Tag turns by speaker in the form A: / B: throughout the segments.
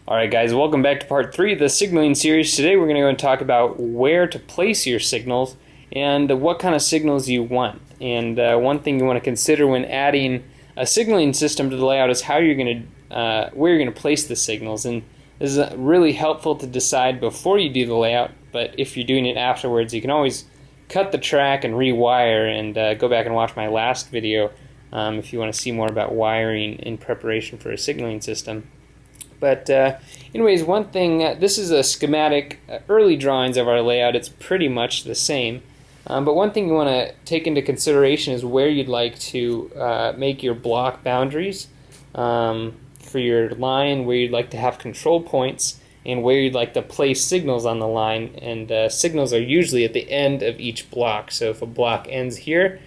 A: Alright guys, welcome back to part 3 of the signaling series. Today we're going to go and talk about where to place your signals and what kind of signals you want. And one thing you want to consider when adding a signaling system to the layout is how you're going to, where you're going to place the signals. And this is really helpful to decide before you do the layout, but if you're doing it afterwards, you can always cut the track and rewire and go back and watch my last video if you want to see more about wiring in preparation for a signaling system. But anyways, one thing, this is a schematic, early drawings of our layout. It's pretty much the same. But one thing you want to take into consideration is where you'd like to make your block boundaries for your line, where you'd like to have control points, and where you'd like to place signals on the line. And signals are usually at the end of each block. So if a block ends here,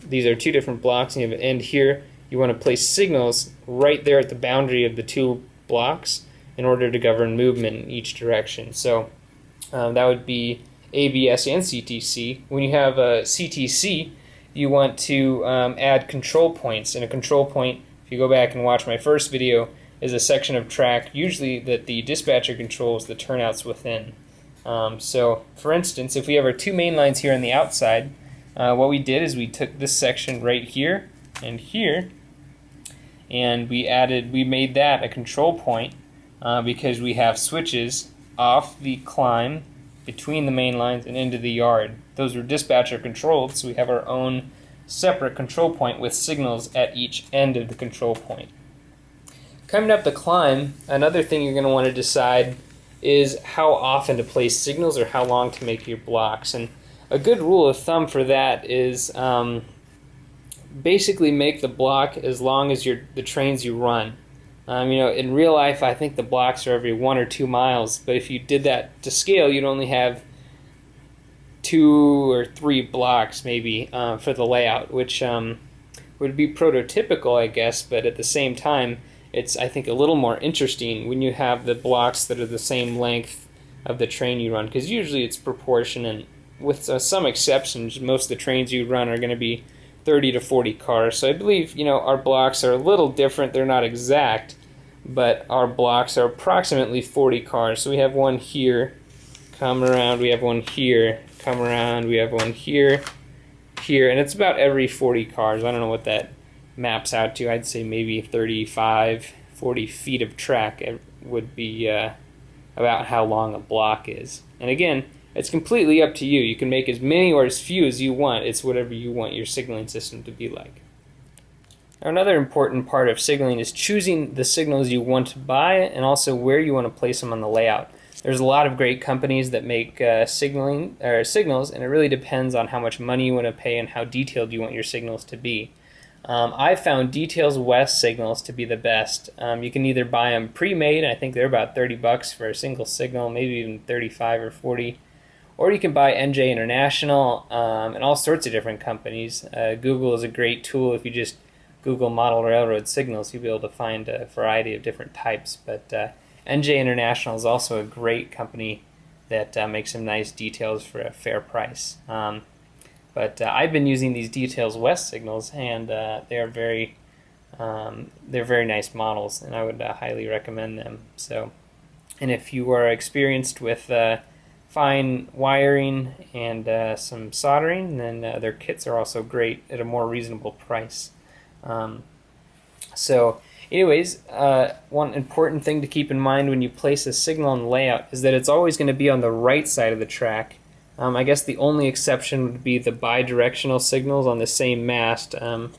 A: these are two different blocks, and you have an end here, you want to place signals right there at the boundary of the two blocks in order to govern movement in each direction. So that would be ABS and CTC. When you have a CTC, you want to add control points. And a control point, if you go back and watch my first video, is a section of track usually that the dispatcher controls the turnouts within. So for instance, if we have our two main lines here on the outside, what we did is we took this section right here and here, and we made that a control point because we have switches off the climb between the main lines and into the yard. Those were dispatcher controlled, so we have our own separate control point with signals at each end of the control point. Coming up the climb, another thing you're going to want to decide is how often to place signals or how long to make your blocks. And a good rule of thumb for that is basically make the block as long as the trains you run. In real life, I think the blocks are every 1 or 2 miles, but if you did that to scale, you'd only have 2 or 3 blocks maybe for the layout, which would be prototypical, I guess, but at the same time, it's, I think, a little more interesting when you have the blocks that are the same length of the train you run, because usually it's proportionate. With some exceptions, most of the trains you run are going to be 30 to 40 cars. So I believe, our blocks are a little different. They're not exact, but our blocks are approximately 40 cars. So we have one here, come around, we have one here, come around, we have one here, here, and it's about every 40 cars. I don't know what that maps out to. I'd say maybe 35, 40 feet of track would be about how long a block is. And again, it's completely up to you. You can make as many or as few as you want. It's whatever you want your signaling system to be like. Now, another important part of signaling is choosing the signals you want to buy and also where you want to place them on the layout. There's a lot of great companies that make signals, and it really depends on how much money you want to pay and how detailed you want your signals to be. I found Details West signals to be the best. You can either buy them pre-made, I think they're about $30 for a single signal, maybe even 35 or 40. Or you can buy NJ International and all sorts of different companies. Google is a great tool. If you just Google model railroad signals, you'll be able to find a variety of different types. But NJ International is also a great company that makes some nice details for a fair price. But I've been using these Details West signals, and they're very nice models, and I would highly recommend them. So, and if you are experienced with fine wiring and some soldering, then their kits are also great at a more reasonable price. So anyways, one important thing to keep in mind when you place a signal on the layout is that it's always going to be on the right side of the track. I guess the only exception would be the bidirectional signals on the same mast, and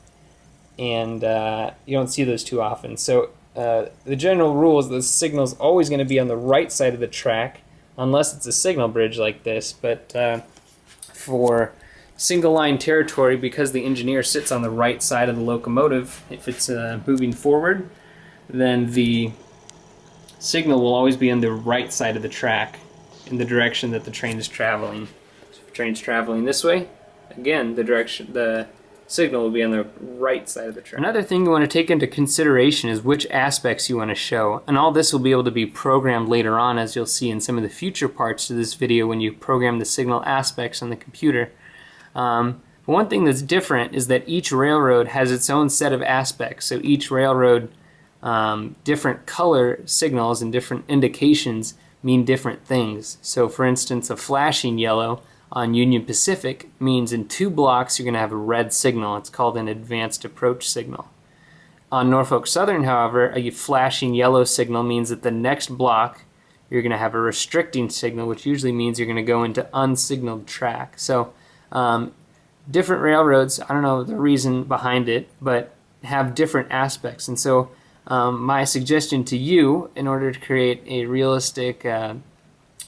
A: you don't see those too often. So the general rule is the signal is always going to be on the right side of the track, unless it's a signal bridge like this. But for single line territory, because the engineer sits on the right side of the locomotive, if it's moving forward, then the signal will always be on the right side of the track in the direction that the train is traveling. So if the train's traveling this way, again, the signal will be on the right side of the track. Another thing you want to take into consideration is which aspects you want to show, and all this will be able to be programmed later on, as you'll see in some of the future parts of this video when you program the signal aspects on the computer. One thing that's different is that each railroad has its own set of aspects, so each railroad different color signals and different indications mean different things. So for instance, a flashing yellow on Union Pacific means in 2 blocks you're going to have a red signal. It's called an advanced approach signal. On Norfolk Southern, however, a flashing yellow signal means that the next block you're going to have a restricting signal, which usually means you're going to go into unsignaled track. So different railroads, I don't know the reason behind it, but have different aspects. And so my suggestion to you, in order to create a realistic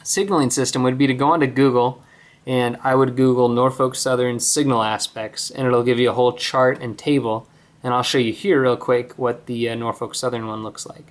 A: signaling system, would be to go onto Google, and I would Google Norfolk Southern signal aspects, and it'll give you a whole chart and table. And I'll show you here real quick what the Norfolk Southern one looks like.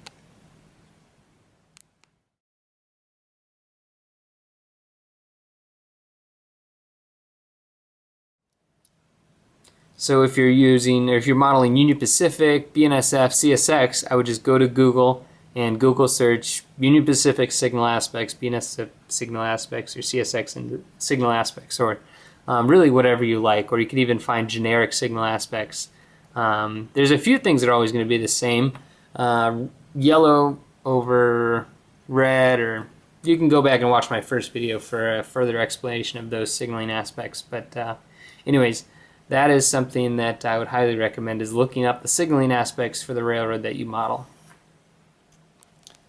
A: So if you're using, or if you're modeling Union Pacific, BNSF, CSX, I would just go to Google and Google search Union Pacific signal aspects, BNSF signal aspects, or CSX and signal aspects, or really whatever you like. Or you could even find generic signal aspects. There's a few things that are always going to be the same. Yellow over red, or you can go back and watch my first video for a further explanation of those signaling aspects. But anyways, that is something that I would highly recommend, is looking up the signaling aspects for the railroad that you model.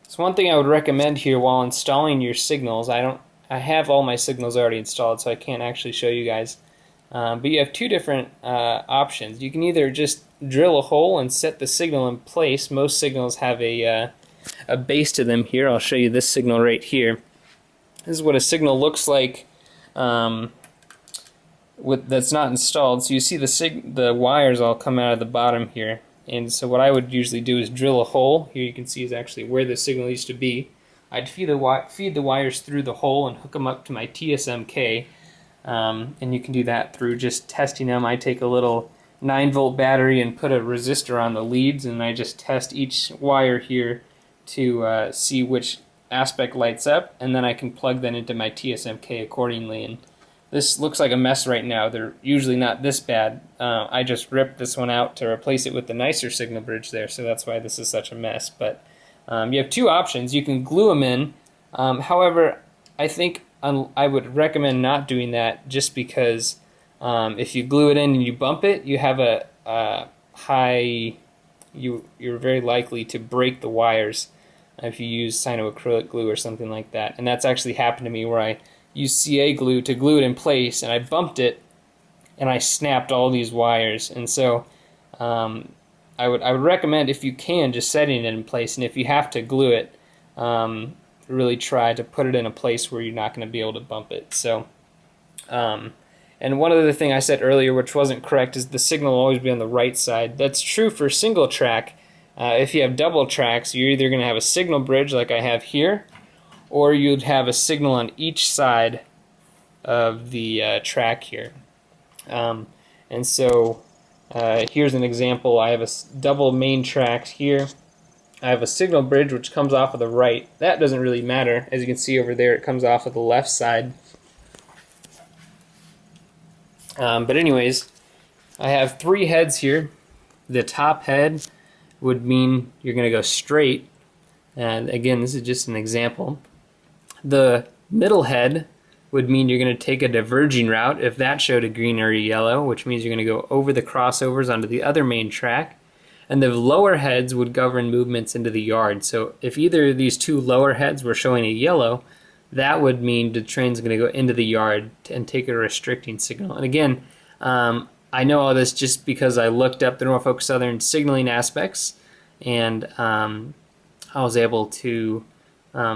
A: So one thing I would recommend here while installing your signals, I have all my signals already installed, so I can't actually show you guys. But you have 2 different options. You can either just drill a hole and set the signal in place. Most signals have a base to them here. I'll show you this signal right here. This is what a signal looks like that's not installed. So you see the wires all come out of the bottom here. And so what I would usually do is drill a hole. Here you can see is actually where the signal used to be. I'd feed the wires through the hole and hook them up to my TSMK. And you can do that through just testing them. I take a little 9-volt battery and put a resistor on the leads, and I just test each wire here to see which aspect lights up, and then I can plug that into my TSMK accordingly. And this looks like a mess right now. They're usually not this bad. I just ripped this one out to replace it with the nicer signal bridge there, so that's why this is such a mess. But you have 2 options. You can glue them in. However, I think I would recommend not doing that, just because if you glue it in and you bump it, you have a high, you're very likely to break the wires if you use cyanoacrylic glue or something like that. And that's actually happened to me, where I used CA glue to glue it in place, and I bumped it and I snapped all these wires. And so I would recommend, if you can, just setting it in place, and if you have to glue it, really try to put it in a place where you're not going to be able to bump it. So and one other thing I said earlier, which wasn't correct, is the signal will always be on the right side. That's true for single track. If you have double tracks, you're either going to have a signal bridge like I have here, or you'd have a signal on each side of the track here. And so here's an example. I have a double main tracks here. I have a signal bridge which comes off of the right. That doesn't really matter. As you can see over there, it comes off of the left side. But anyways, I have 3 heads here. The top head would mean you're going to go straight. And again, this is just an example. The middle head would mean you're going to take a diverging route if that showed a green or a yellow, which means you're going to go over the crossovers onto the other main track. And the lower heads would govern movements into the yard. So if either of these 2 lower heads were showing a yellow, that would mean the train's going to go into the yard and take a restricting signal. And again, I know all this just because I looked up the Norfolk Southern signaling aspects, and I was able to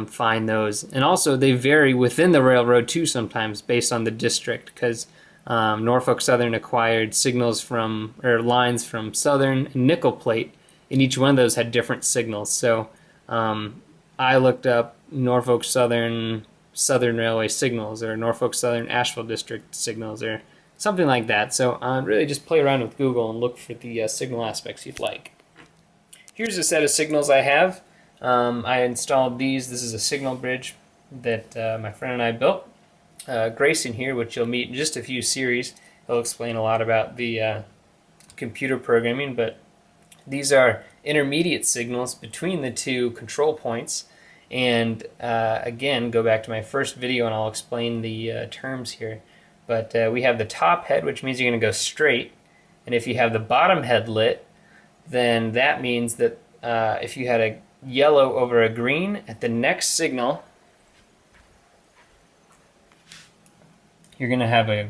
A: find those. And also they vary within the railroad too sometimes based on the district, because Norfolk Southern acquired signals from, or lines from Southern and Nickel Plate, and each one of those had different signals. So I looked up Norfolk Southern Railway signals, or Norfolk Southern Asheville District signals, or something like that. So really just play around with Google and look for the signal aspects you'd like. Here's a set of signals I have. I installed these. This is a signal bridge that my friend and I built. Grayson here, which you'll meet in just a few series, he'll explain a lot about the computer programming, but these are intermediate signals between the two control points. And again, go back to my first video and I'll explain the terms here. But we have the top head, which means you're going to go straight. And if you have the bottom head lit, then that means that if you had a yellow over a green, at the next signal, you're going to have a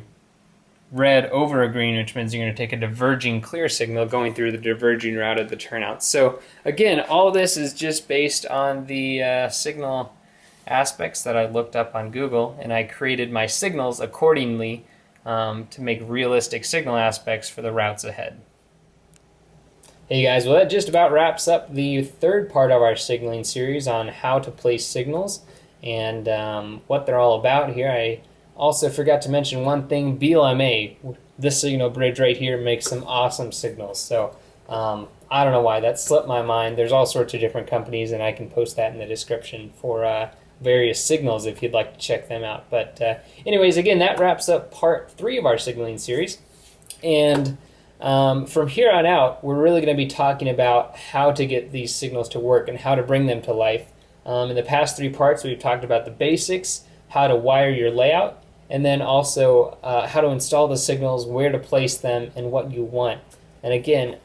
A: red over a green, which means you're going to take a diverging clear signal going through the diverging route of the turnout. So again, all this is just based on the signal aspects that I looked up on Google, and I created my signals accordingly to make realistic signal aspects for the routes ahead. Hey guys, well that just about wraps up the third part of our signaling series on how to place signals and what they're all about here. I also forgot to mention one thing. BLMA, this signal bridge right here, makes some awesome signals. So I don't know why that slipped my mind. There's all sorts of different companies, and I can post that in the description for various signals if you'd like to check them out. But anyways, again, that wraps up part 3 of our signaling series. And from here on out, we're really going to be talking about how to get these signals to work and how to bring them to life. In the past 3 parts, we've talked about the basics, how to wire your layout, and then also how to install the signals, where to place them, and what you want. And again,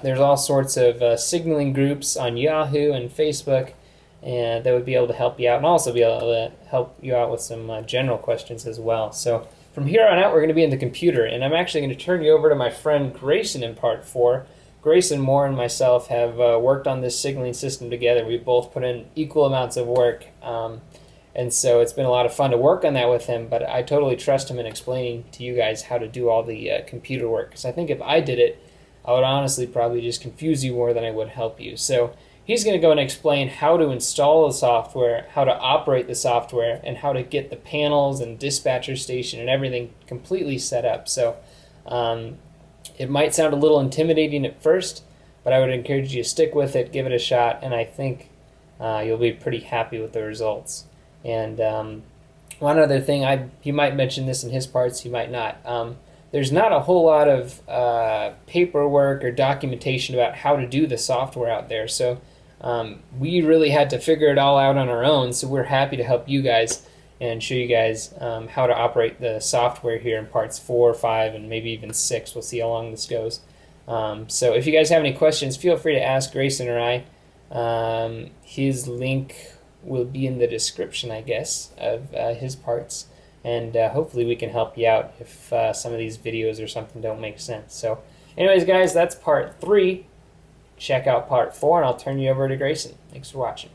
A: there's all sorts of signaling groups on Yahoo and Facebook, and that would be able to help you out, and also be able to help you out with some general questions as well. So from here on out, we're going to be in the computer, and I'm actually going to turn you over to my friend Grayson in part 4. Grayson Moore and myself have worked on this signaling system together. We've both put in equal amounts of work, and so it's been a lot of fun to work on that with him, but I totally trust him in explaining to you guys how to do all the computer work, because I think if I did it, I would honestly probably just confuse you more than I would help you. So he's going to go and explain how to install the software, how to operate the software, and how to get the panels and dispatcher station and everything completely set up. So it might sound a little intimidating at first, but I would encourage you to stick with it, give it a shot, and I think you'll be pretty happy with the results. And one other thing, he might mention this in his parts, he might not. There's not a whole lot of paperwork or documentation about how to do the software out there. So we really had to figure it all out on our own, so we're happy to help you guys and show you guys how to operate the software here in parts 4, 5, and maybe even 6. We'll see how long this goes. So if you guys have any questions, feel free to ask Grayson or I. His link will be in the description, I guess, of his parts. And hopefully we can help you out if some of these videos or something don't make sense. So anyways, guys, that's part 3. Check out part 4, and I'll turn you over to Grayson. Thanks for watching.